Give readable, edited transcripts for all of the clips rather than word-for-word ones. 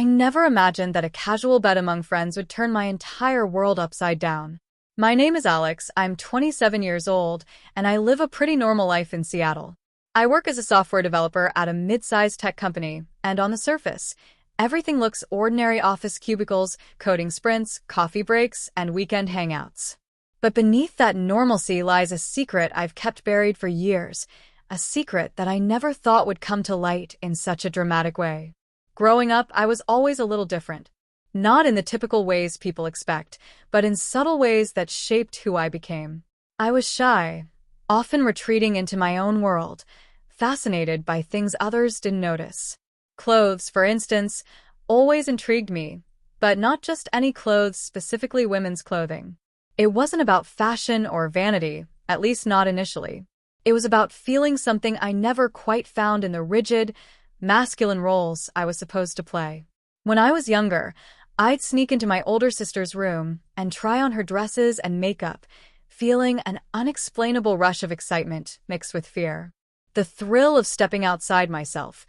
I never imagined that a casual bet among friends would turn my entire world upside down. My name is Alex, I'm 27 years old, and I live a pretty normal life in Seattle. I work as a software developer at a mid-sized tech company, and on the surface, everything looks ordinary: office cubicles, coding sprints, coffee breaks, and weekend hangouts. But beneath that normalcy lies a secret I've kept buried for years, a secret that I never thought would come to light in such a dramatic way. Growing up, I was always a little different. Not in the typical ways people expect, but in subtle ways that shaped who I became. I was shy, often retreating into my own world, fascinated by things others didn't notice. Clothes, for instance, always intrigued me, but not just any clothes, specifically women's clothing. It wasn't about fashion or vanity, at least not initially. It was about feeling something I never quite found in the rigid, masculine roles I was supposed to play. When I was younger, I'd sneak into my older sister's room and try on her dresses and makeup, feeling an unexplainable rush of excitement mixed with fear. The thrill of stepping outside myself,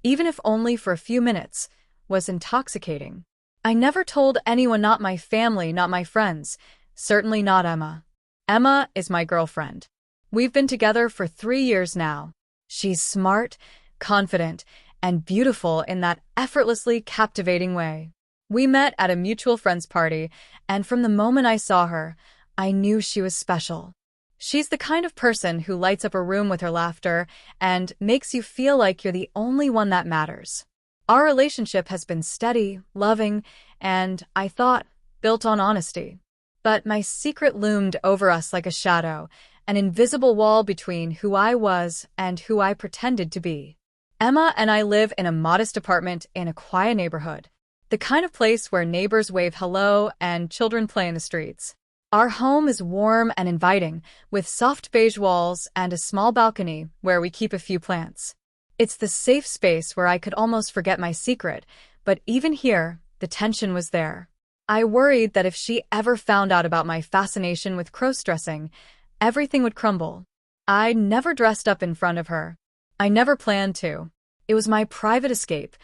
even if only for a few minutes, was intoxicating. I never told anyone, not my family, not my friends, certainly not Emma. Emma is my girlfriend. We've been together for 3 years now. She's smart, confident, and beautiful in that effortlessly captivating way. We met at a mutual friend's party, and from the moment I saw her, I knew she was special. She's the kind of person who lights up a room with her laughter and makes you feel like you're the only one that matters. Our relationship has been steady, loving, and, I thought, built on honesty. But my secret loomed over us like a shadow, an invisible wall between who I was and who I pretended to be. Emma and I live in a modest apartment in a quiet neighborhood, the kind of place where neighbors wave hello and children play in the streets. Our home is warm and inviting, with soft beige walls and a small balcony where we keep a few plants. It's the safe space where I could almost forget my secret, but even here, the tension was there. I worried that if she ever found out about my fascination with crossdressing, everything would crumble. I never dressed up in front of her. I never planned to. It was my private escape,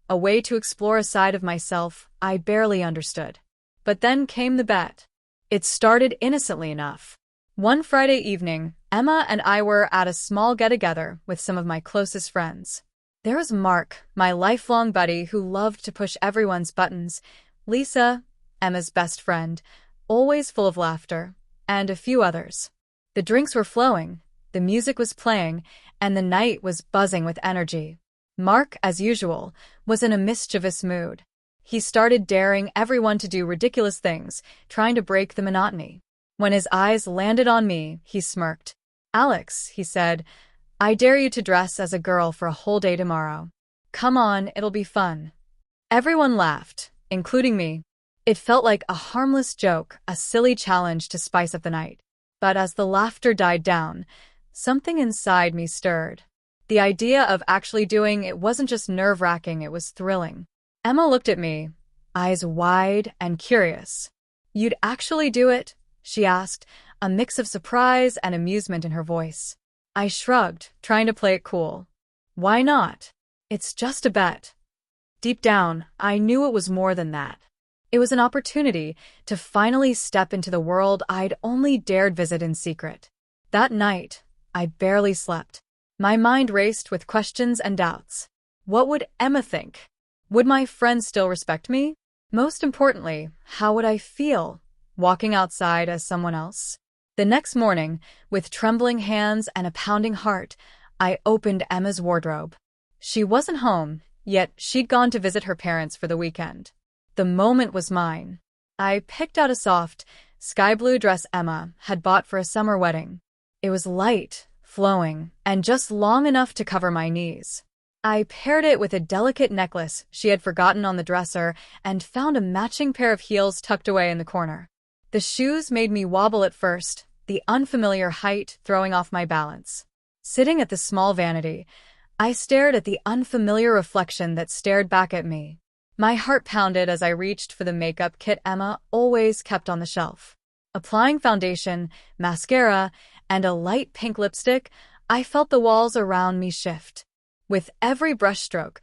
a way to explore a side of myself I barely understood. But then came the bet. It started innocently enough. One Friday evening, Emma and I were at a small get-together with some of my closest friends. There was Mark, my lifelong buddy who loved to push everyone's buttons, Lisa, Emma's best friend, always full of laughter, and a few others. The drinks were flowing, the music was playing, and the night was buzzing with energy. Mark, as usual, was in a mischievous mood. He started daring everyone to do ridiculous things, trying to break the monotony. When his eyes landed on me, he smirked. "Alex," he said, "I dare you to dress as a girl for a whole day tomorrow. Come on, it'll be fun." Everyone laughed, including me. It felt like a harmless joke, a silly challenge to spice up the night. But as the laughter died down, something inside me stirred. The idea of actually doing it wasn't just nerve-wracking, it was thrilling. Emma looked at me, eyes wide and curious. "You'd actually do it?" she asked, a mix of surprise and amusement in her voice. I shrugged, trying to play it cool. "Why not? It's just a bet." Deep down, I knew it was more than that. It was an opportunity to finally step into the world I'd only dared visit in secret. That night, I barely slept. My mind raced with questions and doubts. What would Emma think? Would my friends still respect me? Most importantly, how would I feel, walking outside as someone else? The next morning, with trembling hands and a pounding heart, I opened Emma's wardrobe. She wasn't home, yet she'd gone to visit her parents for the weekend. The moment was mine. I picked out a soft, sky blue dress Emma had bought for a summer wedding. It was light, flowing, and just long enough to cover my knees. I paired it with a delicate necklace she had forgotten on the dresser and found a matching pair of heels tucked away in the corner. The shoes made me wobble at first, the unfamiliar height throwing off my balance. Sitting at the small vanity, I stared at the unfamiliar reflection that stared back at me. My heart pounded as I reached for the makeup kit Emma always kept on the shelf. Applying foundation, mascara, and a light pink lipstick, I felt the walls around me shift. With every brushstroke,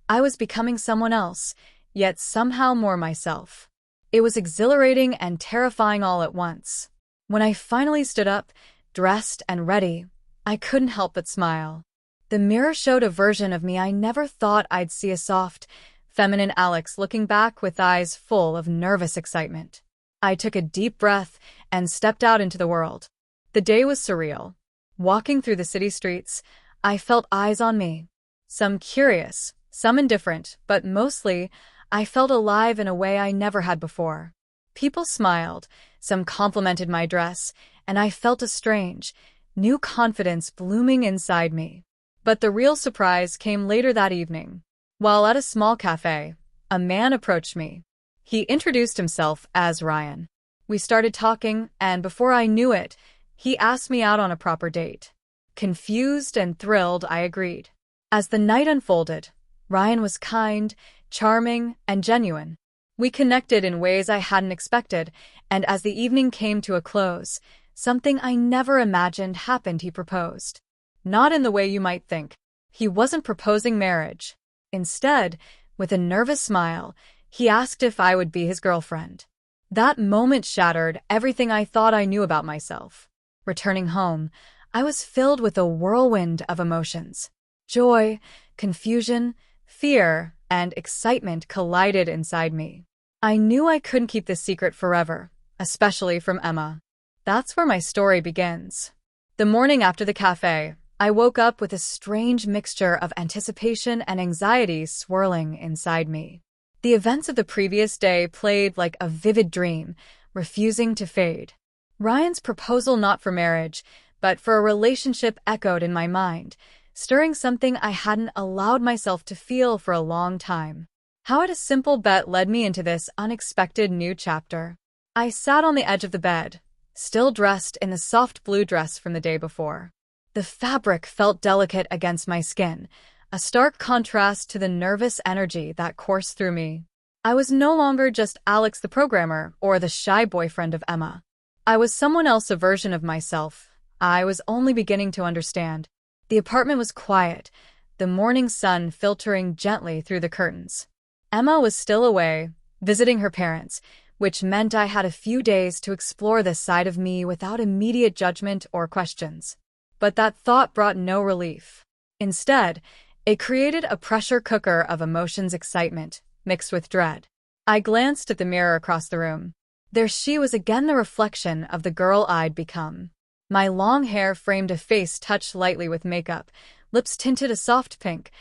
I was becoming someone else, yet somehow more myself. It was exhilarating and terrifying all at once. When I finally stood up, dressed and ready, I couldn't help but smile. The mirror showed a version of me I never thought I'd see, a soft, feminine Alex looking back with eyes full of nervous excitement. I took a deep breath and stepped out into the world. The day was surreal. Walking through the city streets, I felt eyes on me. Some curious, some indifferent, but mostly, I felt alive in a way I never had before. People smiled, some complimented my dress, and I felt a strange, new confidence blooming inside me. But the real surprise came later that evening. While at a small cafe, a man approached me. He introduced himself as Ryan. We started talking, and before I knew it, he asked me out on a proper date. Confused and thrilled, I agreed. As the night unfolded, Ryan was kind, charming, and genuine. We connected in ways I hadn't expected, and as the evening came to a close, something I never imagined happened. He proposed. Not in the way you might think. He wasn't proposing marriage. Instead, with a nervous smile, he asked if I would be his girlfriend. That moment shattered everything I thought I knew about myself. Returning home, I was filled with a whirlwind of emotions. Joy, confusion, fear, and excitement collided inside me. I knew I couldn't keep this secret forever, especially from Emma. That's where my story begins. The morning after the cafe, I woke up with a strange mixture of anticipation and anxiety swirling inside me. The events of the previous day played like a vivid dream, refusing to fade. Ryan's proposal, not for marriage, but for a relationship, echoed in my mind, stirring something I hadn't allowed myself to feel for a long time. How had a simple bet led me into this unexpected new chapter? I sat on the edge of the bed, still dressed in the soft blue dress from the day before. The fabric felt delicate against my skin, a stark contrast to the nervous energy that coursed through me. I was no longer just Alex the programmer or the shy boyfriend of Emma. I was someone else, a version of myself I was only beginning to understand. The apartment was quiet, the morning sun filtering gently through the curtains. Emma was still away, visiting her parents, which meant I had a few days to explore this side of me without immediate judgment or questions. But that thought brought no relief. Instead, it created a pressure cooker of emotions, excitement, mixed with dread. I glanced at the mirror across the room. There she was again, the reflection of the girl I'd become. My long hair framed a face touched lightly with makeup, lips tinted a soft pink,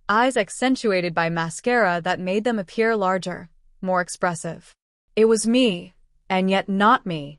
eyes accentuated by mascara that made them appear larger, more expressive. It was me, and yet not me.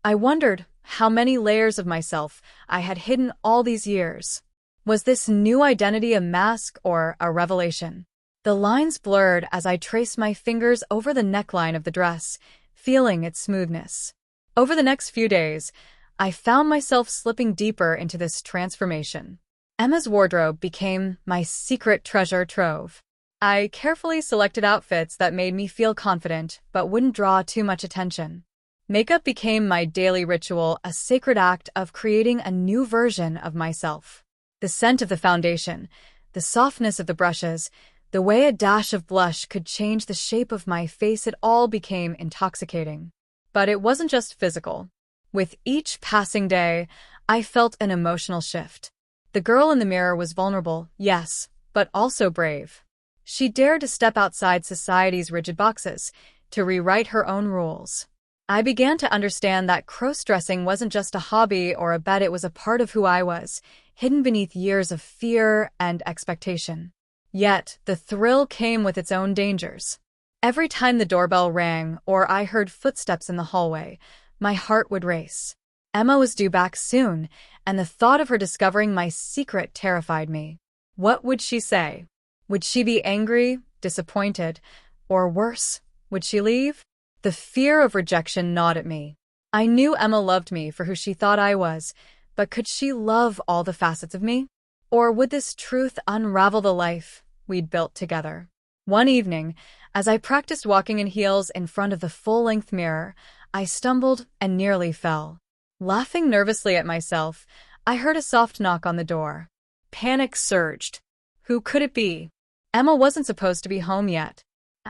I wondered how many layers of myself I had hidden all these years. Was this new identity a mask or a revelation? The lines blurred as I traced my fingers over the neckline of the dress, feeling its smoothness. Over the next few days, I found myself slipping deeper into this transformation. Emma's wardrobe became my secret treasure trove. I carefully selected outfits that made me feel confident but wouldn't draw too much attention. Makeup became my daily ritual, a sacred act of creating a new version of myself. The scent of the foundation, the softness of the brushes, the way a dash of blush could change the shape of my face, it all became intoxicating. But it wasn't just physical. With each passing day, I felt an emotional shift. The girl in the mirror was vulnerable, yes, but also brave. She dared to step outside society's rigid boxes, to rewrite her own rules. I began to understand that crossdressing wasn't just a hobby or a bet, it was a part of who I was, hidden beneath years of fear and expectation. Yet, the thrill came with its own dangers. Every time the doorbell rang or I heard footsteps in the hallway, my heart would race. Emma was due back soon, and the thought of her discovering my secret terrified me. What would she say? Would she be angry, disappointed, or worse, would she leave? The fear of rejection gnawed at me. I knew Emma loved me for who she thought I was, but could she love all the facets of me? Or would this truth unravel the life we'd built together? One evening, as I practiced walking in heels in front of the full-length mirror, I stumbled and nearly fell. Laughing nervously at myself, I heard a soft knock on the door. Panic surged. Who could it be? Emma wasn't supposed to be home yet.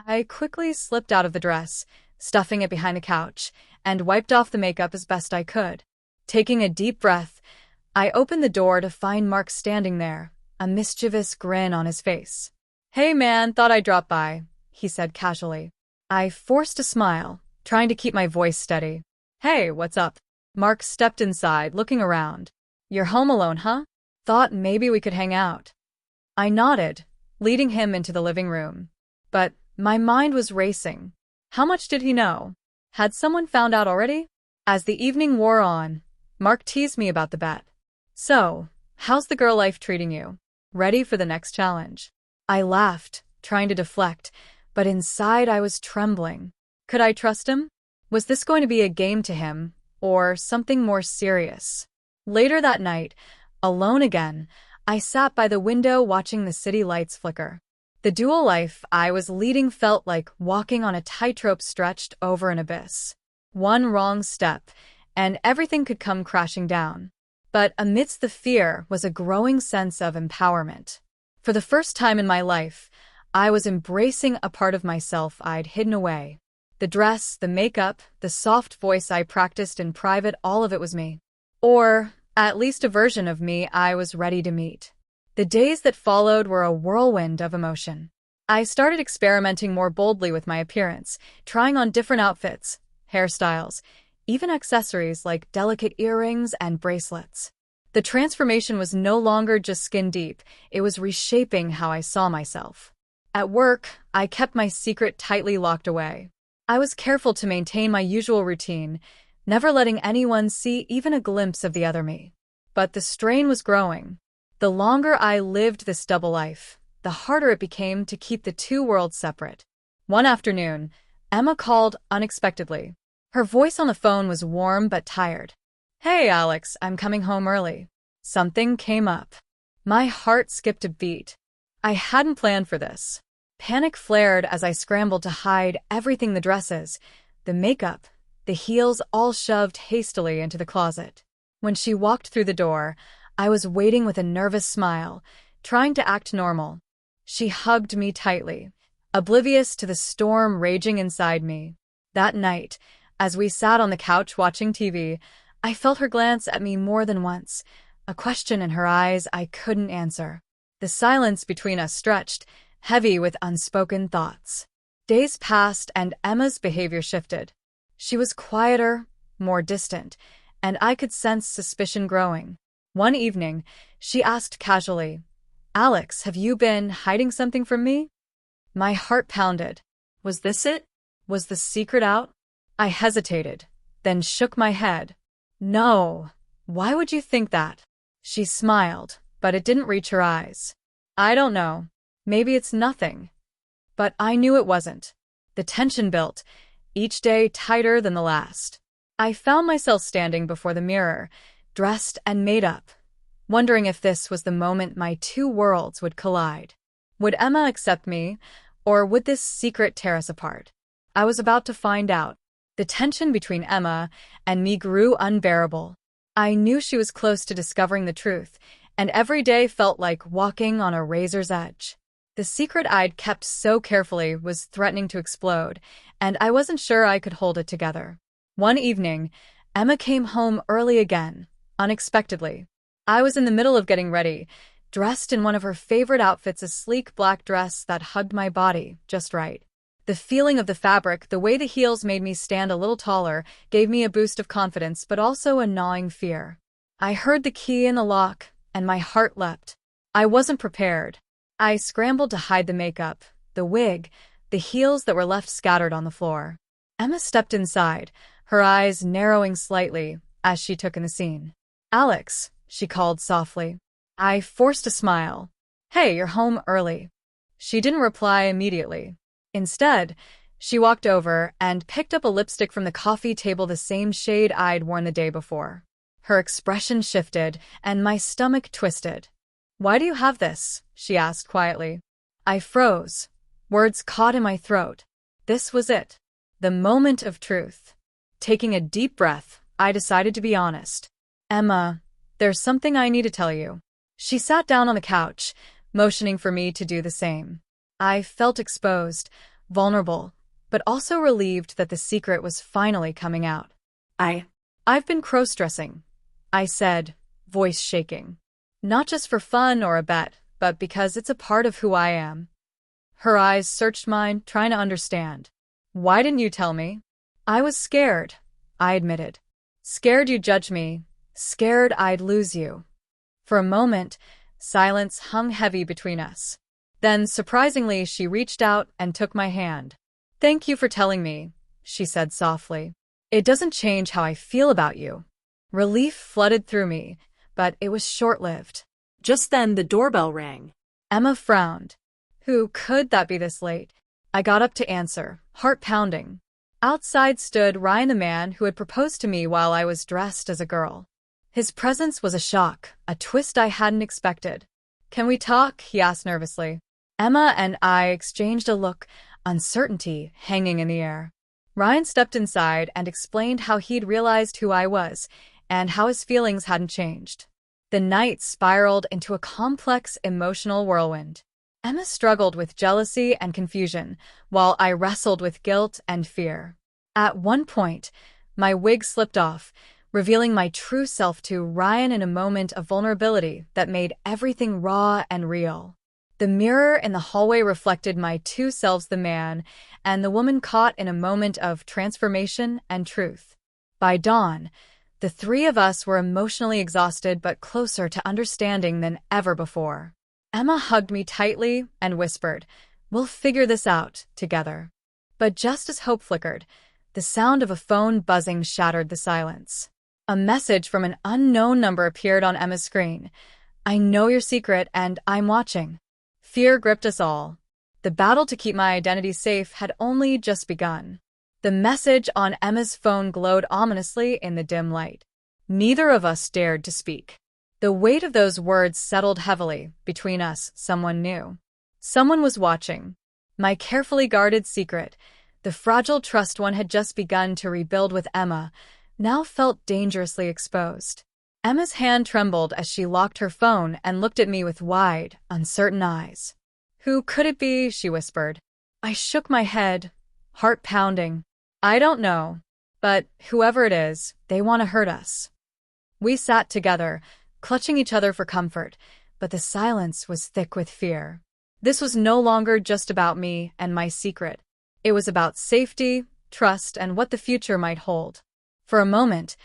I quickly slipped out of the dress, stuffing it behind the couch, and wiped off the makeup as best I could. Taking a deep breath, I opened the door to find Mark standing there, a mischievous grin on his face. "Hey man, thought I'd drop by," he said casually. I forced a smile, trying to keep my voice steady. "Hey, what's up?" Mark stepped inside, looking around. "You're home alone, huh? Thought maybe we could hang out." I nodded, leading him into the living room. But my mind was racing. How much did he know? Had someone found out already? As the evening wore on, Mark teased me about the bet. "So, how's the girl life treating you? Ready for the next challenge?" I laughed, trying to deflect, but inside I was trembling. Could I trust him? Was this going to be a game to him, or something more serious? Later that night, alone again, I sat by the window watching the city lights flicker. The dual life I was leading felt like walking on a tightrope stretched over an abyss. One wrong step, and everything could come crashing down. But amidst the fear was a growing sense of empowerment. For the first time in my life, I was embracing a part of myself I'd hidden away. The dress, the makeup, the soft voice I practiced in private, all of it was me. Or, at least a version of me I was ready to meet. The days that followed were a whirlwind of emotion. I started experimenting more boldly with my appearance, trying on different outfits, hairstyles, even accessories like delicate earrings and bracelets. The transformation was no longer just skin deep, it was reshaping how I saw myself. At work, I kept my secret tightly locked away. I was careful to maintain my usual routine, never letting anyone see even a glimpse of the other me. But the strain was growing. The longer I lived this double life, the harder it became to keep the two worlds separate. One afternoon, Emma called unexpectedly. Her voice on the phone was warm but tired. "Hey, Alex, I'm coming home early." Something came up. My heart skipped a beat. I hadn't planned for this. Panic flared as I scrambled to hide everything: the dresses, the makeup, the heels, all shoved hastily into the closet. When she walked through the door, I was waiting with a nervous smile, trying to act normal. She hugged me tightly, oblivious to the storm raging inside me. That night, as we sat on the couch watching TV, I felt her glance at me more than once, a question in her eyes I couldn't answer. The silence between us stretched, heavy with unspoken thoughts. Days passed and Emma's behavior shifted. She was quieter, more distant, and I could sense suspicion growing. One evening, she asked casually, "Alex, have you been hiding something from me?" My heart pounded. Was this it? Was the secret out? I hesitated, then shook my head. "No. Why would you think that?" She smiled, but it didn't reach her eyes. "I don't know. Maybe it's nothing." But I knew it wasn't. The tension built, each day tighter than the last. I found myself standing before the mirror, dressed and made up, wondering if this was the moment my two worlds would collide. Would Emma accept me, or would this secret tear us apart? I was about to find out. The tension between Emma and me grew unbearable. I knew she was close to discovering the truth, and every day felt like walking on a razor's edge. The secret I'd kept so carefully was threatening to explode, and I wasn't sure I could hold it together. One evening, Emma came home early again, unexpectedly. I was in the middle of getting ready, dressed in one of her favorite outfits, a sleek black dress that hugged my body just right. The feeling of the fabric, the way the heels made me stand a little taller, gave me a boost of confidence but also a gnawing fear. I heard the key in the lock, and my heart leapt. I wasn't prepared. I scrambled to hide the makeup, the wig, the heels that were left scattered on the floor. Emma stepped inside, her eyes narrowing slightly as she took in the scene. "Alex," she called softly. I forced a smile. "Hey, you're home early." She didn't reply immediately. Instead, she walked over and picked up a lipstick from the coffee table, the same shade I'd worn the day before. Her expression shifted, and my stomach twisted. "Why do you have this?" she asked quietly. I froze. Words caught in my throat. This was it. The moment of truth. Taking a deep breath, I decided to be honest. "Emma, there's something I need to tell you." She sat down on the couch, motioning for me to do the same. I felt exposed, vulnerable, but also relieved that the secret was finally coming out. I've been crossdressing, I said, voice shaking. Not just for fun or a bet, but because it's a part of who I am. Her eyes searched mine, trying to understand. Why didn't you tell me? I was scared, I admitted. Scared you'd judge me, scared I'd lose you. For a moment, silence hung heavy between us. Then, surprisingly, she reached out and took my hand. Thank you for telling me, she said softly. It doesn't change how I feel about you. Relief flooded through me, but it was short-lived. Just then, the doorbell rang. Emma frowned. Who could that be this late? I got up to answer, heart pounding. Outside stood Ryan, the man who had proposed to me while I was dressed as a girl. His presence was a shock, a twist I hadn't expected. Can we talk? He asked nervously. Emma and I exchanged a look, uncertainty hanging in the air. Ryan stepped inside and explained how he'd realized who I was, and how his feelings hadn't changed. The night spiraled into a complex emotional whirlwind. Emma struggled with jealousy and confusion, while I wrestled with guilt and fear. At one point, my wig slipped off, revealing my true self to Ryan in a moment of vulnerability that made everything raw and real. The mirror in the hallway reflected my two selves, the man and the woman caught in a moment of transformation and truth. By dawn, the three of us were emotionally exhausted but closer to understanding than ever before. Emma hugged me tightly and whispered, "We'll figure this out together." But just as hope flickered, the sound of a phone buzzing shattered the silence. A message from an unknown number appeared on Emma's screen. "I know your secret and I'm watching." Fear gripped us all. The battle to keep my identity safe had only just begun. The message on Emma's phone glowed ominously in the dim light. Neither of us dared to speak. The weight of those words settled heavily. Between us, someone knew. Someone was watching. My carefully guarded secret, the fragile trust one had just begun to rebuild with Emma, now felt dangerously exposed. Emma's hand trembled as she locked her phone and looked at me with wide, uncertain eyes. "Who could it be?" she whispered. I shook my head, heart pounding. "I don't know. But whoever it is, they want to hurt us." We sat together, clutching each other for comfort, but the silence was thick with fear. This was no longer just about me and my secret. It was about safety, trust, and what the future might hold. For a moment,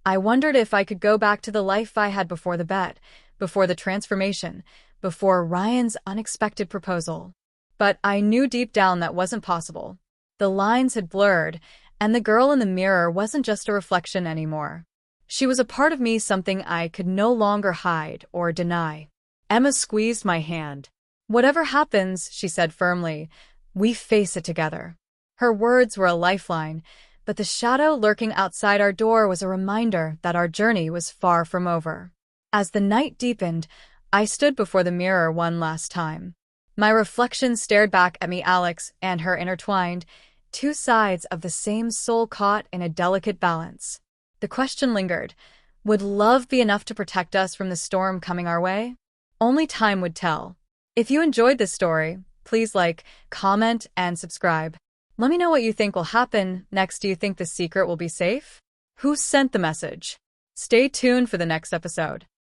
I wondered if I could go back to the life I had before the bet, before the transformation, before Ryan's unexpected proposal. But I knew deep down that wasn't possible. The lines had blurred, and the girl in the mirror wasn't just a reflection anymore. She was a part of me, something I could no longer hide or deny. Emma squeezed my hand. "Whatever happens," she said firmly, "we face it together." Her words were a lifeline, but the shadow lurking outside our door was a reminder that our journey was far from over. As the night deepened, I stood before the mirror one last time. My reflection stared back at me, Alex and her intertwined, two sides of the same soul caught in a delicate balance. The question lingered, would love be enough to protect us from the storm coming our way? Only time would tell. If you enjoyed this story, please like, comment, and subscribe. Let me know what you think will happen next. Do you think the secret will be safe? Who sent the message? Stay tuned for the next episode.